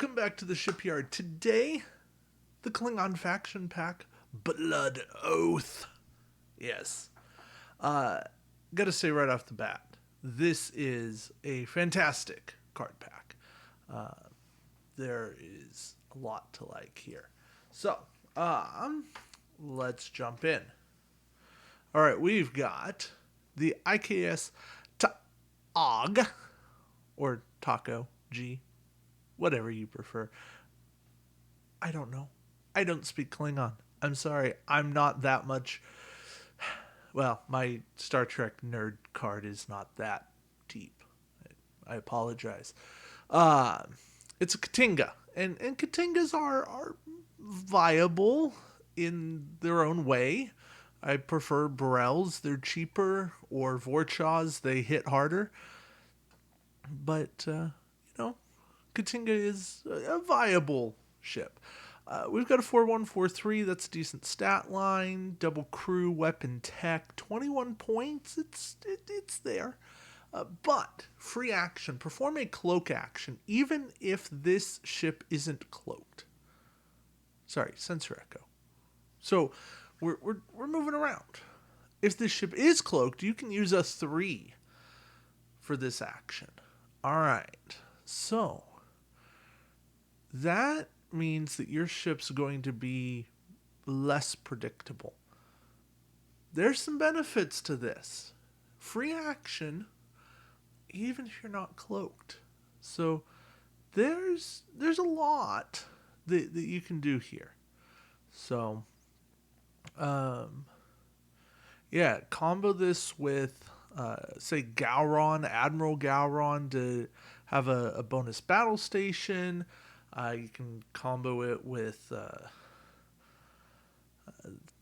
Welcome back to the Shipyard. Today, the Klingon faction pack, Blood Oath. Yes. Gotta say right off the bat, this is a fantastic card pack. There is a lot to like here. So, let's jump in. Alright, we've got the IKS Ta'og, or Taco G, whatever you prefer. I don't know. I don't speak Klingon. I'm sorry. I'm not that much. Well, my Star Trek nerd card is not that deep. I apologize. It's a Katinga. And Katingas are viable in their own way. I prefer Burrells. They're cheaper. Or Vorchas. They hit harder. But, Katinga is a viable ship. We've got a 4143. That's a decent stat line. Double crew, weapon tech, 21 points. It's there. But free action. Perform a cloak action, even if this ship isn't cloaked. Sorry, sensor echo. So we're moving around. If this ship is cloaked, you can use a 3 for this action. All right. So that means that your ship's going to be less predictable. There's some benefits to this. Free action, even if you're not cloaked. So there's a lot that you can do here. So, combo this with, say, Gowron, Admiral Gowron, to have a bonus battle station. You can combo it with the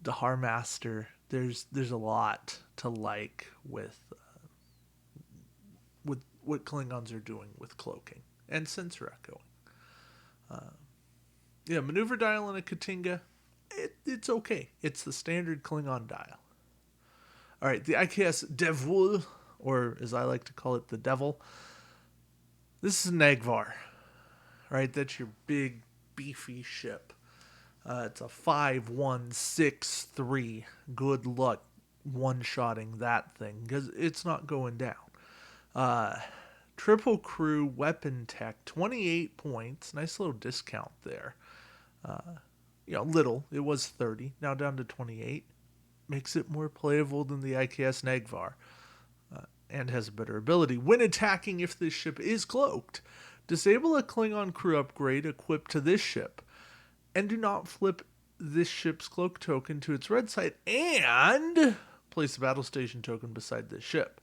Harmaster. There's a lot to like with what Klingons are doing with cloaking and sensor echoing. Maneuver dial in a Katinga, it's okay. It's the standard Klingon dial. All right, the IKS Devul, or as I like to call it, the Devil. This is Nagvar. Right, that's your big, beefy ship. It's a 5-1-6-3. Good luck one-shotting that thing, because it's not going down. Triple crew, weapon tech, 28 points. Nice little discount there. Little. It was 30. Now down to 28. Makes it more playable than the IKS Nagvar. And has a better ability. When attacking, if this ship is cloaked, disable a Klingon crew upgrade equipped to this ship, and do not flip this ship's cloak token to its red side, and place a battle station token beside this ship.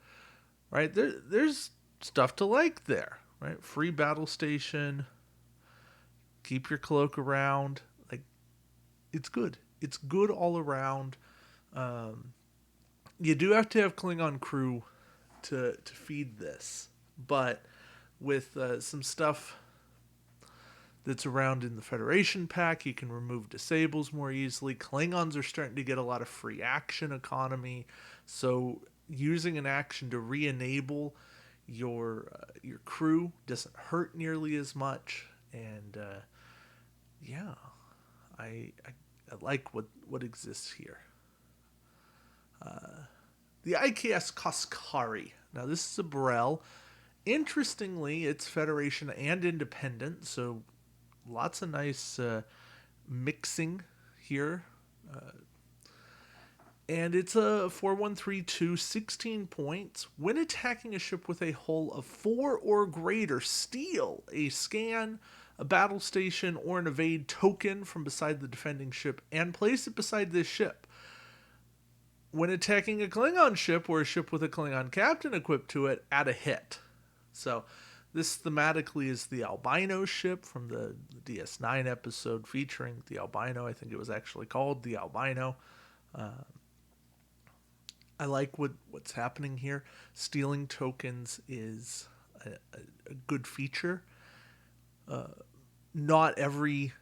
Right? There's stuff to like there. Right? Free battle station. Keep your cloak around. It's good. It's good all around. You do have to have Klingon crew to feed this, but with some stuff that's around in the Federation pack, you can remove disables more easily. Klingons are starting to get a lot of free action economy, so using an action to re-enable your crew doesn't hurt nearly as much. And I like what exists here. The IKS Kaskari. Now this is a Burrell. Interestingly, it's Federation and Independent, so lots of nice mixing here. And it's a 4132, 16 points. When attacking a ship with a hull of 4 or greater, steal a scan, a battle station, or an evade token from beside the defending ship and place it beside this ship. When attacking a Klingon ship or a ship with a Klingon captain equipped to it, add a hit. So this thematically is the Albino ship from the DS9 episode featuring the Albino. I think it was actually called the Albino. I like what's happening here. Stealing tokens is a good feature. Not every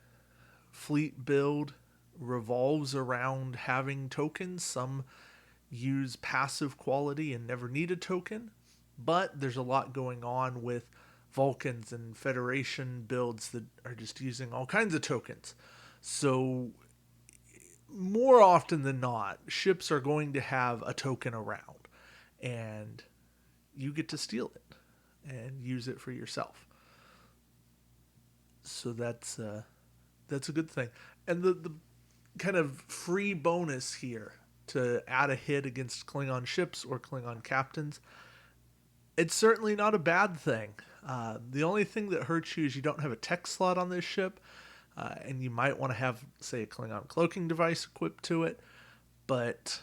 fleet build revolves around having tokens. Some use passive quality and never need a token. But there's a lot going on with Vulcans and Federation builds that are just using all kinds of tokens. So more often than not, ships are going to have a token around, and you get to steal it and use it for yourself. So that's a good thing. And the kind of free bonus here to add a hit against Klingon ships or Klingon captains, it's certainly not a bad thing. The only thing that hurts you is you don't have a tech slot on this ship, and you might want to have, say, a Klingon cloaking device equipped to it, but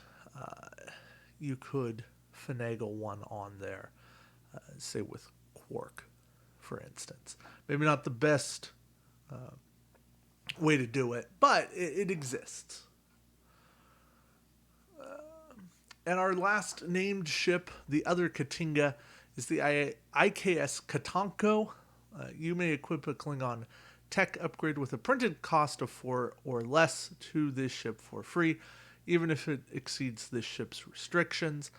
you could finagle one on there, say with Quark, for instance. Maybe not the best way to do it, but it exists. And our last named ship, the other Katinga, is the IKS Katanko. You may equip a Klingon tech upgrade with a printed cost of 4 or less to this ship for free, even if it exceeds this ship's restrictions.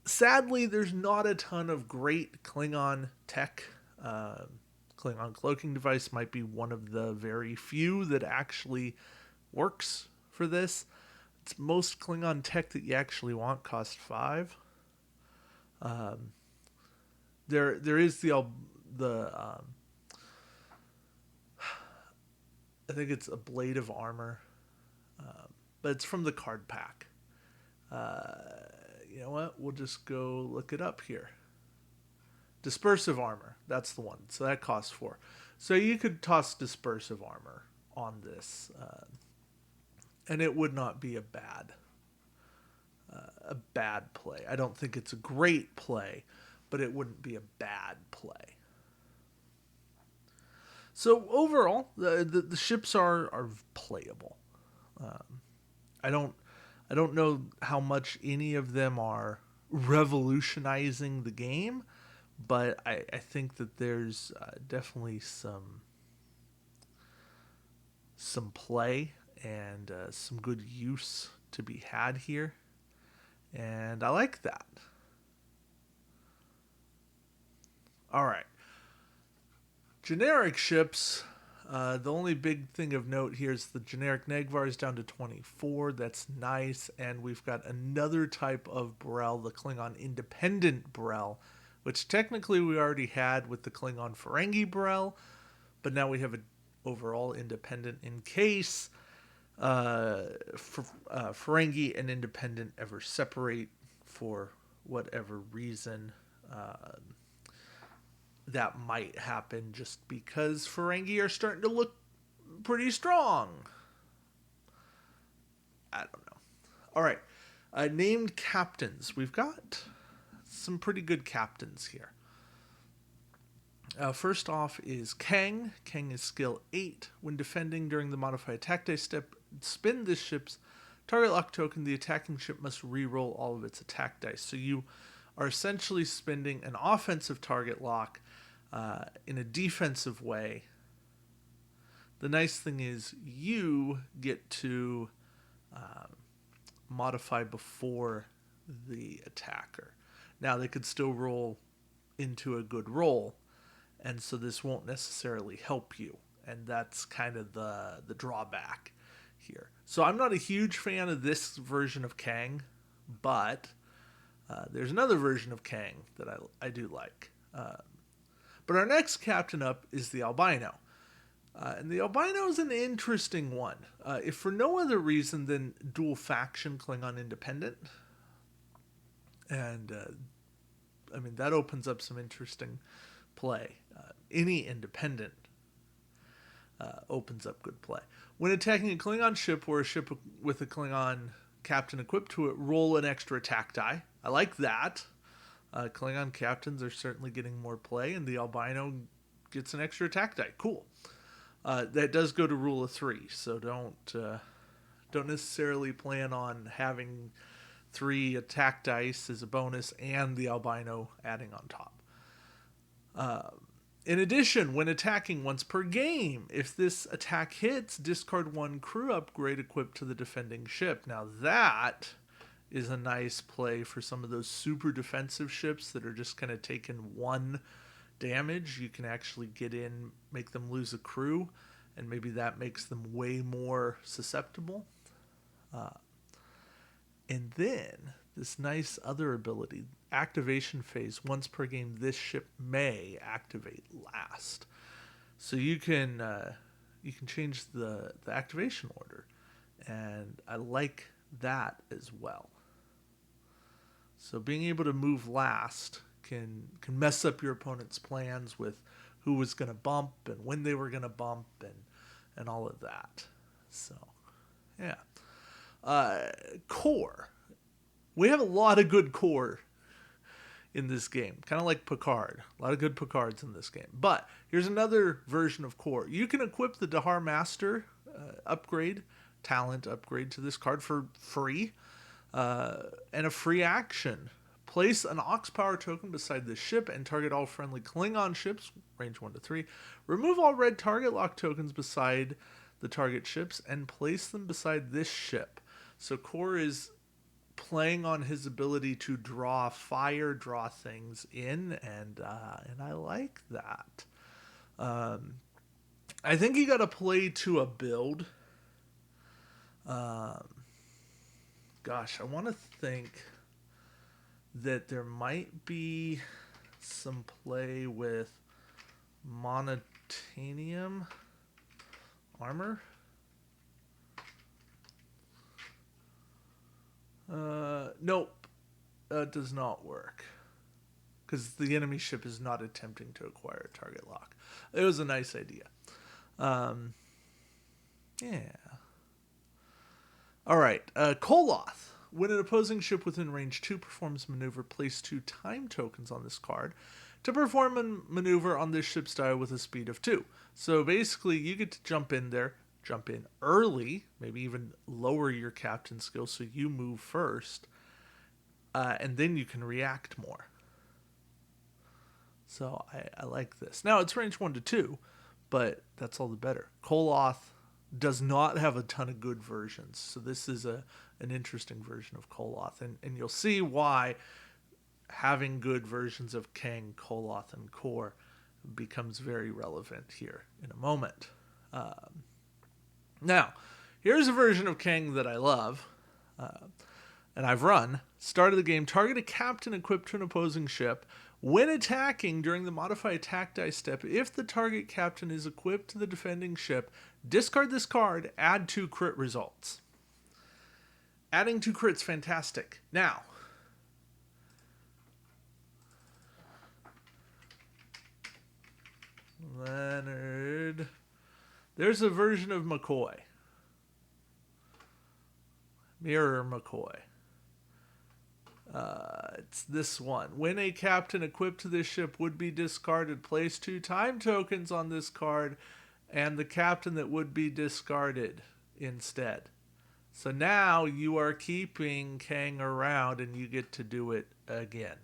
Sadly, there's not a ton of great Klingon tech. Klingon cloaking device might be one of the very few that actually works for this. It's most Klingon tech that you actually want cost 5. There is the I think it's a blade of armor, but it's from the card pack. You know what? We'll just go look it up here. Dispersive armor, that's the one. So that costs 4. So you could toss dispersive armor on this, and it would not be a bad play. I don't think it's a great play, but it wouldn't be a bad play. So overall, the ships are playable. I don't know how much any of them are revolutionizing the game, but I think that there's definitely some play and some good use to be had here, and I like that. All right. Generic ships, the only big thing of note here is the generic Negvar is down to 24. That's nice. And we've got another type of Brel, the Klingon independent Brel, which technically we already had with the Klingon Ferengi Brel, but now we have an overall independent in case Ferengi and independent ever separate for whatever reason. That might happen just because Ferengi are starting to look pretty strong. I don't know. All right. Named captains. We've got some pretty good captains here. First off is Kang. Kang is skill 8. When defending during the modify attack dice step, spin this ship's target lock token. The attacking ship must re-roll all of its attack dice. So you are essentially spending an offensive target lock in a defensive way. The nice thing is you get to modify before the attacker. Now they could still roll into a good roll, and so this won't necessarily help you, and that's kind of the drawback here. So I'm not a huge fan of this version of Kang, but there's another version of Kang that I do like. But our next captain up is the Albino. And the Albino is an interesting one. If for no other reason than dual faction Klingon independent. And, that opens up some interesting play. Any independent opens up good play. When attacking a Klingon ship or a ship with a Klingon captain equipped to it, roll an extra attack die. I like that. Klingon captains are certainly getting more play, and the Albino gets an extra attack die. Cool. That does go to rule of 3, so don't necessarily plan on having 3 attack dice as a bonus and the Albino adding on top. In addition, when attacking once per game, if this attack hits, discard 1 crew upgrade equipped to the defending ship. Now that is a nice play for some of those super defensive ships that are just kind of taking 1 damage, you can actually get in, make them lose a crew, and maybe that makes them way more susceptible. And then this nice other ability, activation phase. Once per game, this ship may activate last. So you can change the activation order, and I like that as well. So being able to move last can mess up your opponent's plans with who was going to bump and when they were going to bump and all of that. So, yeah. Core. We have a lot of good core in this game, kind of like Picard. A lot of good Picards in this game. But here's another version of core. You can equip the Dahar Master talent upgrade to this card for free, and a free action. Place an Ox Power token beside this ship and target all friendly Klingon ships, range 1 to 3. Remove all red target lock tokens beside the target ships and place them beside this ship. So Core is playing on his ability to draw things in, and I like that. I think you got to play to a build. Gosh, I want to think that there might be some play with monotanium armor. Nope. That does not work. Because the enemy ship is not attempting to acquire a target lock. It was a nice idea. Yeah. Alright. Koloth. When an opposing ship within range 2 performs maneuver, place 2 time tokens on this card to perform a maneuver on this ship's dial with a speed of 2. So basically, you get to jump in there, jump in early, maybe even lower your captain skill so you move first, and then you can react more. So I like this. Now, it's range 1 to 2, but that's all the better. Koloth does not have a ton of good versions, so this is an interesting version of Koloth, and you'll see why having good versions of Kang, Koloth, and Core becomes very relevant here in a moment. Now, here's a version of Kang that I love, and I've run. Start of the game, target a captain equipped to an opposing ship. When attacking during the modify attack dice step, if the target captain is equipped to the defending ship, discard this card, add 2 crit results. Adding 2 crits, fantastic. Now, Leonard. There's a version of McCoy. Mirror McCoy. It's this one. When a captain equipped to this ship would be discarded, place 2 time tokens on this card and the captain that would be discarded instead. So now you are keeping Kang around and you get to do it again.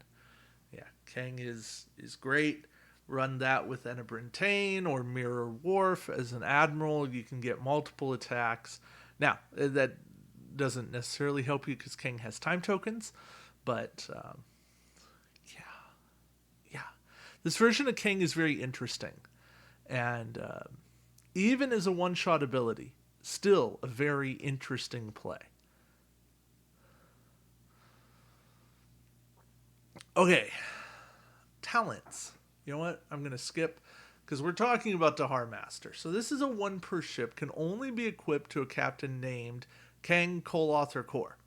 Yeah, Kang is great. Run that with Enabrintane or Mirror Worf as an admiral. You can get multiple attacks. Now, that doesn't necessarily help you because Kang has time tokens, but yeah. This version of Kang is very interesting, and even as a one-shot ability, still a very interesting play. Okay, talents. You know what? I'm going to skip because we're talking about Dahar Master. So this is a 1 per ship, can only be equipped to a captain named Kang, Koloth, or Core.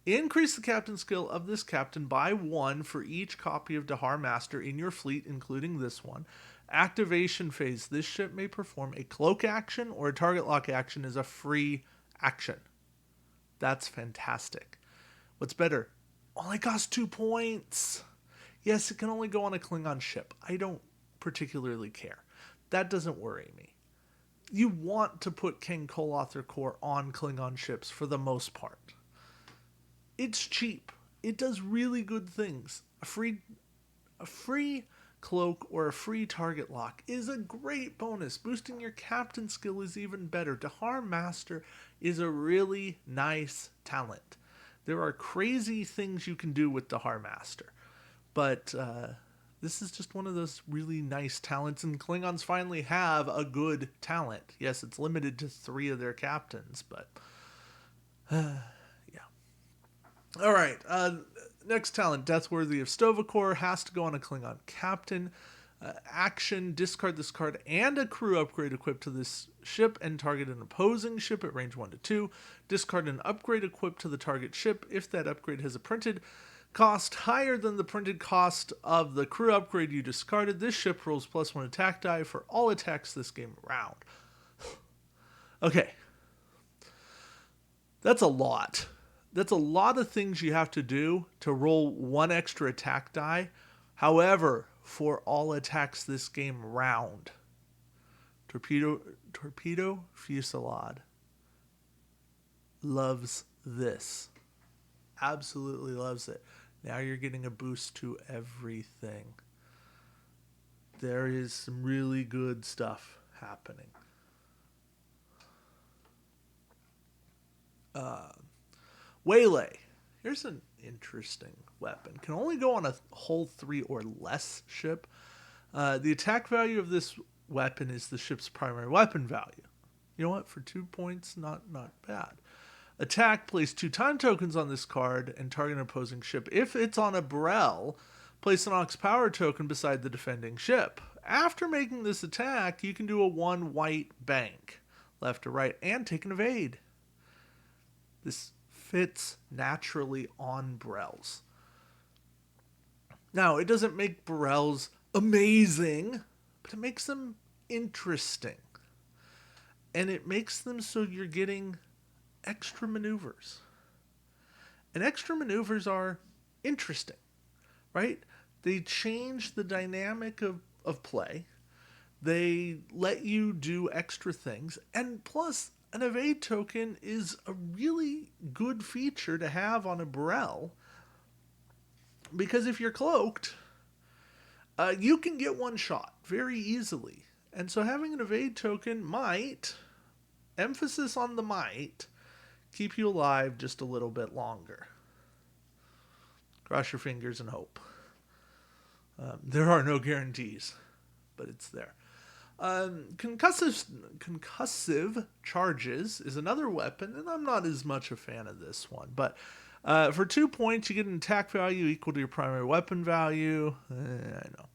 Increase the captain skill of this captain by 1 for each copy of Dahar Master in your fleet, including this one. Activation phase. This ship may perform a cloak action or a target lock action as a free action. That's fantastic. What's better? Only costs 2 points. Yes, it can only go on a Klingon ship. I don't particularly care. That doesn't worry me. You want to put Kang, Koloth, or Core on Klingon ships for the most part. It's cheap. It does really good things. A free cloak or a free target lock is a great bonus. Boosting your captain skill is even better. Dahar Master is a really nice talent. There are crazy things you can do with Dahar Master. But This is just one of those really nice talents, and Klingons finally have a good talent. Yes, it's limited to 3 of their captains, but yeah. All right. Next talent, Deathworthy of Stovacor, has to go on a Klingon captain. Action, discard this card and a crew upgrade equipped to this ship and target an opposing ship at range 1 to 2. Discard an upgrade equipped to the target ship if that upgrade has a printed cost higher than the printed cost of the crew upgrade you discarded. This ship rolls +1 attack die for all attacks this game round. Okay. That's a lot. That's a lot of things you have to do to roll 1 extra attack die. However, for all attacks this game round, Torpedo Fusillade loves this. Absolutely loves it. Now you're getting a boost to everything. There is some really good stuff happening. Waylay. Here's an interesting weapon. Can only go on a hull 3 or less ship. The attack value of this weapon is the ship's primary weapon value. You know what? For 2 points, not bad. Attack, place 2 time tokens on this card and target an opposing ship. If it's on a Brel, place an Ox power token beside the defending ship. After making this attack, you can do a 1 white bank, left to right, and take an evade. This fits naturally on Brels. Now, it doesn't make Brels amazing, but it makes them interesting. And it makes them so you're getting extra maneuvers. And extra maneuvers are interesting, right? They change the dynamic of play. They let you do extra things. And plus, an evade token is a really good feature to have on a Brel, because if you're cloaked, you can get one shot very easily. And so having an evade token might, emphasis on the might, keep you alive just a little bit longer. Cross your fingers and hope. There are no guarantees, but it's there. Concussive charges is another weapon, and I'm not as much a fan of this one. But for 2 points, you get an attack value equal to your primary weapon value. I know.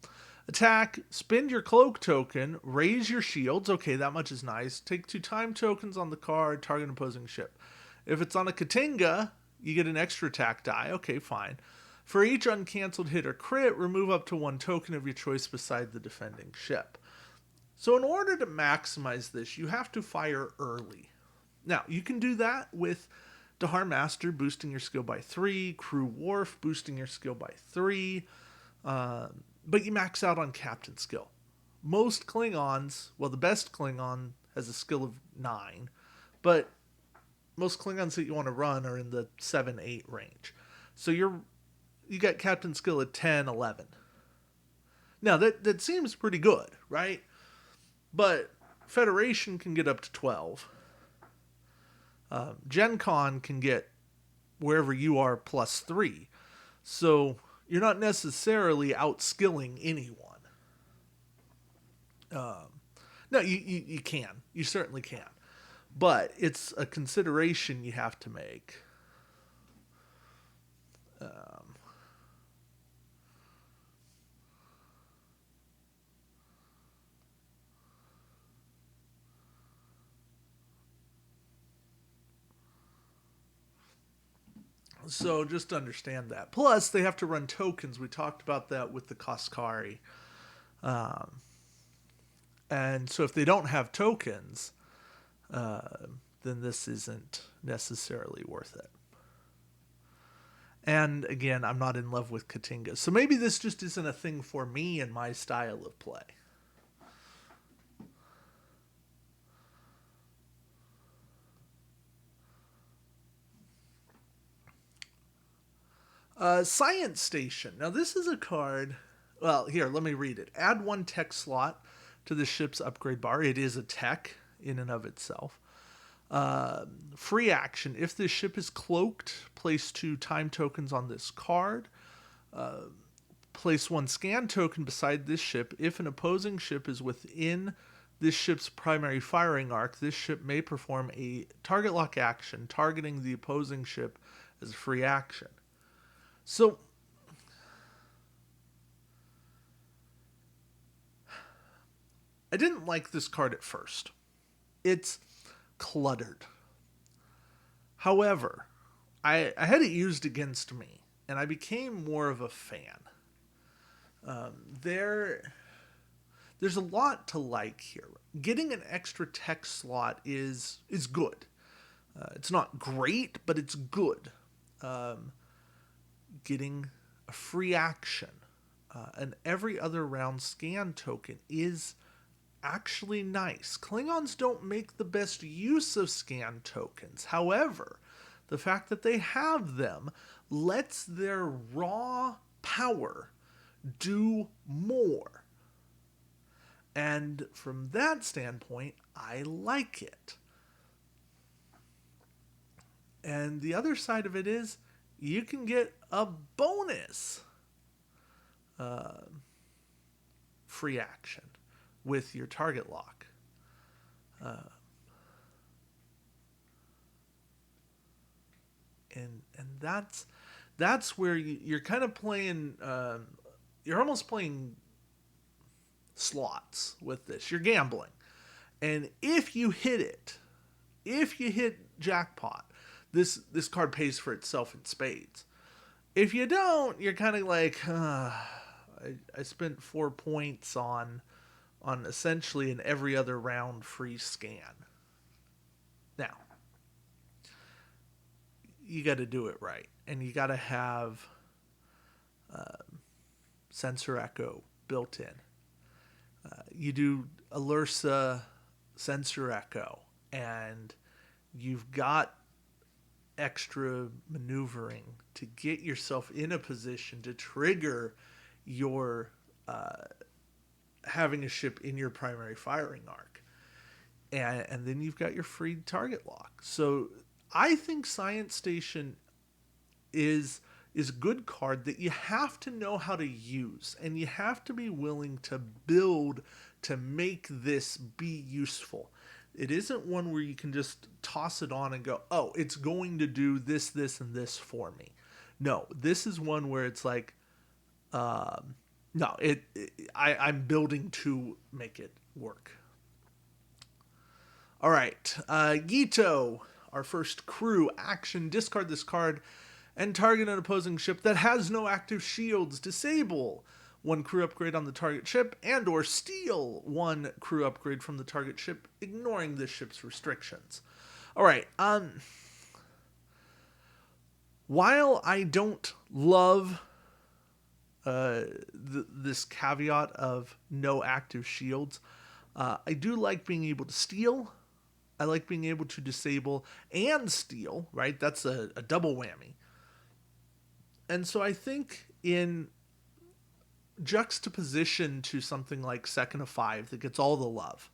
Attack, spend your cloak token, raise your shields. Okay, that much is nice. Take 2 time tokens on the card, target an opposing ship. If it's on a Katinga, you get an extra attack die. Okay, fine. For each uncancelled hit or crit, remove up to 1 token of your choice beside the defending ship. So in order to maximize this, you have to fire early. Now, you can do that with Dahar Master boosting your skill by 3, Crew Wharf boosting your skill by 3, but you max out on Captain skill. Most Klingons, well, the best Klingon has a skill of 9, but most Klingons that you want to run are in the 7-8 range. So you got Captain skill at 10, 11. Now, that seems pretty good, right? But Federation can get up to 12. Gen Con can get wherever you are +3. So you're not necessarily outskilling anyone. No, you can. You certainly can. But it's a consideration you have to make. So just understand that. Plus, they have to run tokens. We talked about that with the Koskari. And so if they don't have tokens, then this isn't necessarily worth it. And again, I'm not in love with Katinga. So maybe this just isn't a thing for me and my style of play. Science Station. Now this is a card. Well, here, let me read it. Add 1 tech slot to the ship's upgrade bar. It is a tech in and of itself. Free action. If the ship is cloaked, place 2 time tokens on this card. Place one scan token beside this ship. If an opposing ship is within this ship's primary firing arc, this ship may perform a target lock action, targeting the opposing ship as a free action. So, I didn't like this card at first. It's cluttered. However, I had it used against me, and I became more of a fan. There's a lot to like here. Getting an extra tech slot is good. It's not great, but it's good. Getting a free action, an every other round scan token is actually nice. Klingons don't make the best use of scan tokens. However, the fact that they have them lets their raw power do more. And from that standpoint, I like it. And the other side of it is you can get a bonus free action with your target lock. And that's where you're kind of playing. You're almost playing slots with this. You're gambling, and if you hit it, if you hit jackpot, this card pays for itself in spades. If you don't, you're kind of like, I spent 4 points on essentially an every other round free scan. Now, you got to do it right, and you got to have sensor echo built in. You do Alersa sensor echo, and you've got extra maneuvering to get yourself in a position to trigger your having a ship in your primary firing arc. And then you've got your free target lock. So I think Science Station is a good card that you have to know how to use, and you have to be willing to build to make this be useful. It isn't one where you can just toss it on and go, oh, it's going to do this, this, and this for me. No, this is one where it's like, I'm building to make it work. All right, Yuto, our first crew action. Discard this card and target an opposing ship that has no active shields. Disable one crew upgrade on the target ship, and or steal one crew upgrade from the target ship, ignoring this ship's restrictions. All right. While I don't love this caveat of no active shields, I do like being able to steal. I like being able to disable and steal, right? That's a double whammy. And so I think in juxtaposition to something like Second of Five that gets all the love,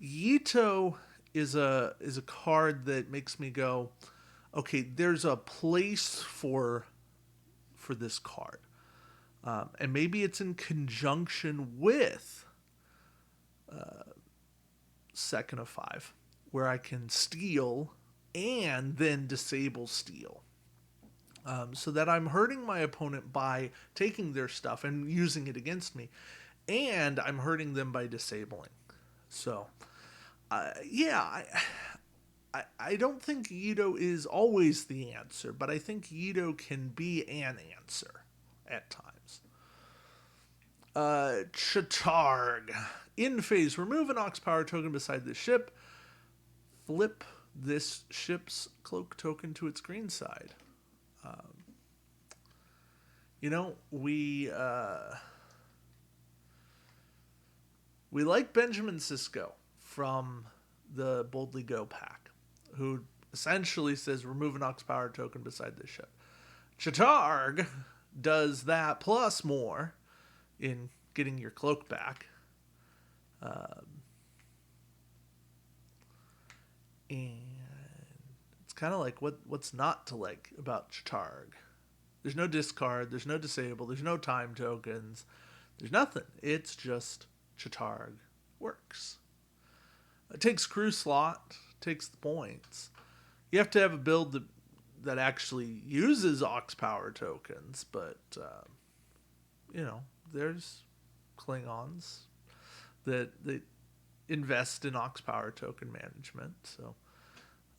Yuto is a card that makes me go, okay, there's a place for this card. And maybe it's in conjunction with Second of Five, where I can steal and then disable steal. So that I'm hurting my opponent by taking their stuff and using it against me, and I'm hurting them by disabling. So, I don't think Yuto is always the answer, but I think Yuto can be an answer at times. Chatard. In phase, remove an Ox Power token beside the ship. Flip this ship's cloak token to its green side. We like Benjamin Sisko from the Boldly Go pack, who essentially says remove an Ox Power token beside this ship. Chatard does that plus more in getting your cloak back. And it's kind of like what's not to like about Chatard. There's no discard. There's no disable. There's no time tokens. There's nothing. It's just Chatard works. It takes crew slot. Takes the points. You have to have a build that actually uses aux power tokens, but there's Klingons that invest in aux power token management. So,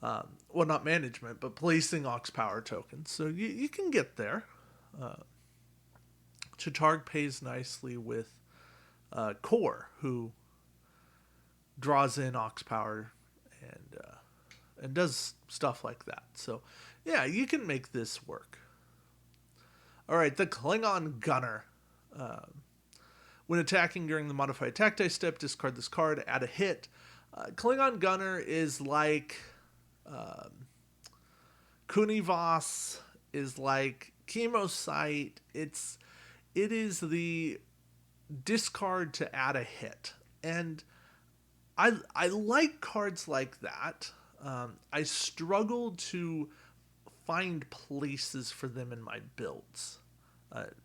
well, not management, but placing aux power tokens. So you can get there. Chatard pays nicely with Core, who draws in aux power and does stuff like that. So, yeah, you can make this work. All right, the Klingon Gunner. When attacking during the modified attack dice step, discard this card, add a hit. Klingon Gunner is like Kunivas, is like Chemosite. It is the discard to add a hit. And I like cards like that. I struggle to find places for them in my builds.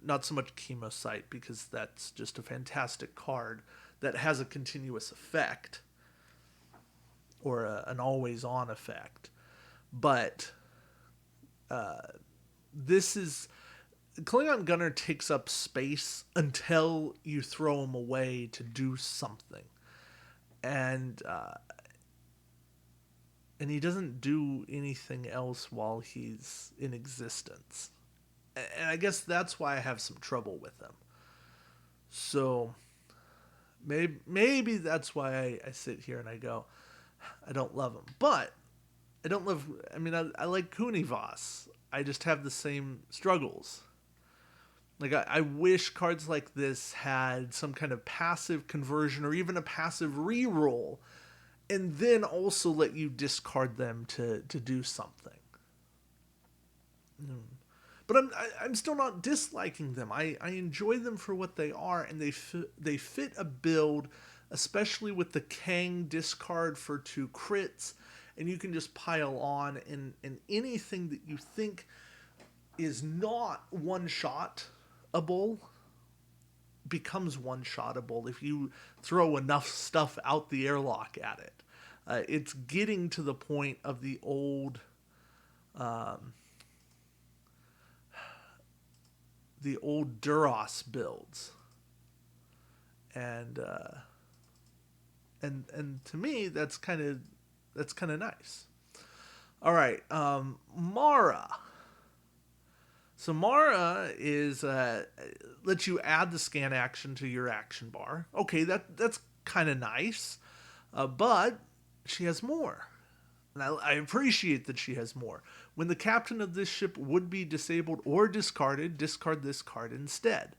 Not so much Chemosite, because that's just a fantastic card that has a continuous effect, or an always-on effect. But this is... Klingon Gunner takes up space until you throw him away to do something. And he doesn't do anything else while he's in existence. And I guess that's why I have some trouble with him. So maybe that's why I sit here and I go, I don't love him. But I don't love... I mean, I like Kunivas. I just have the same struggles. Like, I wish cards like this had some kind of passive conversion or even a passive reroll, and then also let you discard them to do something. But I'm still not disliking them. I enjoy them for what they are, and they fit a build, especially with the Kang discard for 2 crits, and you can just pile on, and anything that you think is not one-shotable becomes one-shotable if you throw enough stuff out the airlock at it. It's getting to the point of the old... the old Duras builds, and to me that's kind of nice. All right, Mara. So Mara is lets you add the scan action to your action bar. Okay, that's kind of nice, but she has more. And I appreciate that she has more. When the captain of this ship would be disabled or discarded, discard this card instead.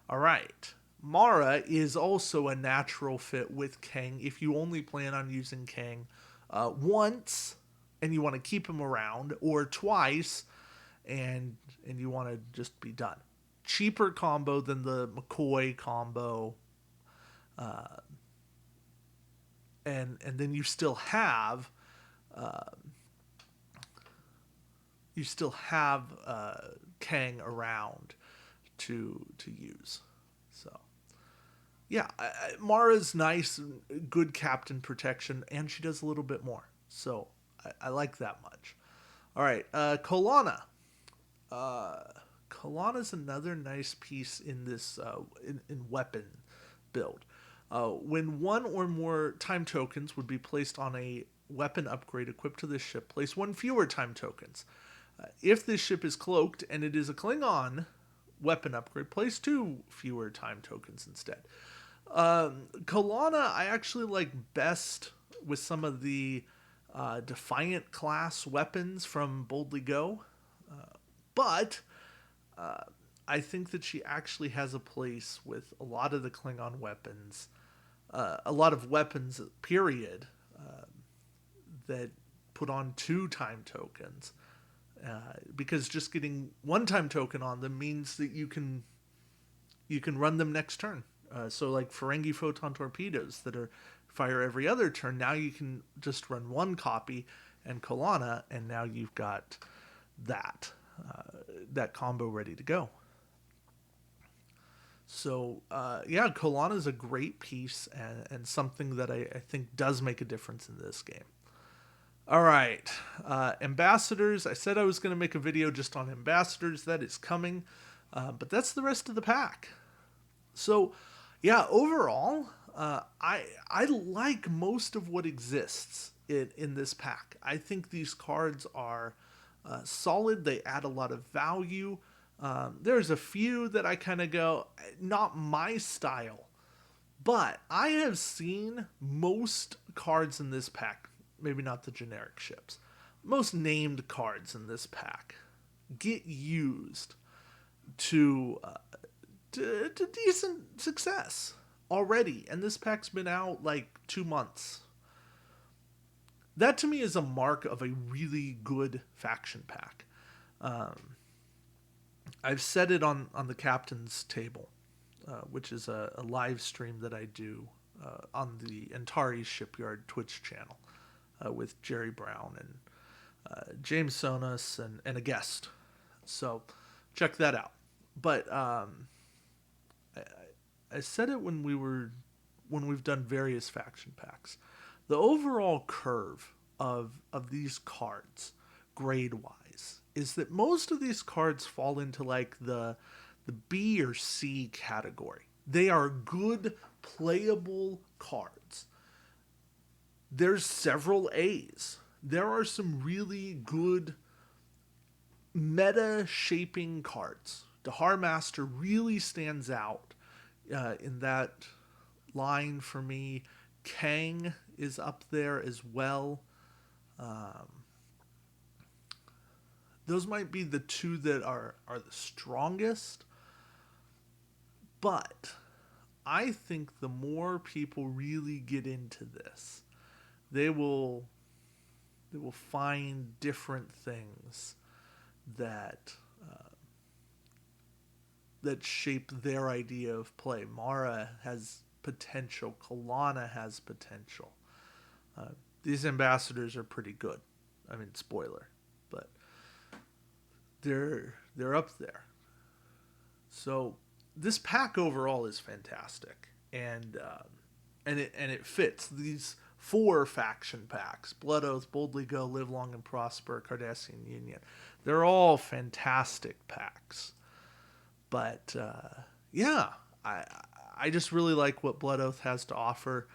All right. Mara is also a natural fit with Kang if you only plan on using Kang once and you want to keep him around, or twice and you want to just be done. Cheaper combo than the McCoy combo. And then you still have... Kang around to use. So, yeah, Mara's nice, good captain protection, and she does a little bit more. So, I like that much. All right, Kalana. Kalana's another nice piece in this in weapon build. When one or more time tokens would be placed on a weapon upgrade equipped to this ship, place 1 fewer time tokens. If this ship is cloaked and it is a Klingon weapon upgrade, place 2 fewer time tokens instead. Kalana I actually like best with some of the Defiant class weapons from Boldly Go, but I think that she actually has a place with a lot of the Klingon weapons, a lot of weapons, period, that put on 2 time tokens. Because just getting 1 time token on them means that you can run them next turn. So like Ferengi photon torpedoes that are fire every other turn, now you can just run 1 copy and Kalana, and now you've got that. that combo ready to go. So yeah, Kalana is a great piece and something that I think does make a difference in this game. All right, ambassadors. I said I was going to make a video just on ambassadors. That is coming, but that's the rest of the pack. So yeah, overall, I like most of what exists in this pack. I think these cards are solid. They add a lot of value. There's a few that I kind of go, not my style, but I have seen most cards in this pack, maybe not the generic ships, most named cards in this pack get used to to decent success already, and this pack's been out like 2 months. That to me is a mark of a really good faction pack. I've said it on the captain's table, which is a live stream that I do on the Antari Shipyard Twitch channel with Jerry Brown and James Sonas and a guest. So check that out. But I said it when we've done various faction packs. The overall curve of these cards, grade wise, is that most of these cards fall into like the B or C category. They are good playable cards. There's several A's. There are some really good meta shaping cards. Dahar Master really stands out in that line for me. Kang is up there as well. Those might be the two that are the strongest. But I think the more people really get into this, they will find different things that that shape their idea of play. Mara has potential. Kalana has potential. These ambassadors are pretty good. I mean, spoiler, but they're up there. So this pack overall is fantastic, and it fits these 4 faction packs: Blood Oath, Boldly Go, Live Long and Prosper, Cardassian Union. They're all fantastic packs. But yeah, I just really like what Blood Oath has to offer.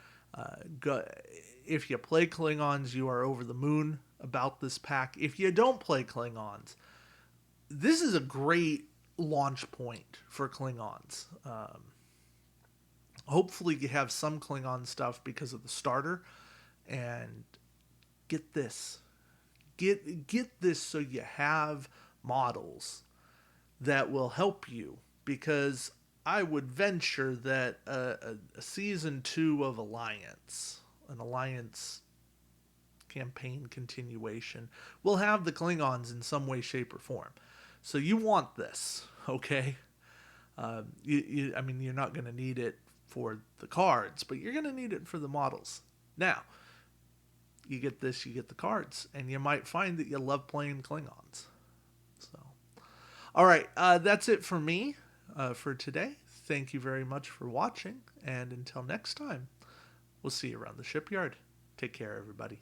If you play Klingons, you are over the moon about this pack. If you don't play Klingons, this is a great launch point for Klingons. Hopefully you have some Klingon stuff because of the starter, and get this. Get this so you have models that will help you, because I would venture that a season 2 of an Alliance campaign continuation, will have the Klingons in some way, shape, or form. So you want this, okay? I mean, you're not going to need it for the cards, but you're going to need it for the models. Now, you get this, you get the cards, and you might find that you love playing Klingons. So, all right, that's it for me for today. Thank you very much for watching, and until next time, we'll see you around the shipyard. Take care, everybody.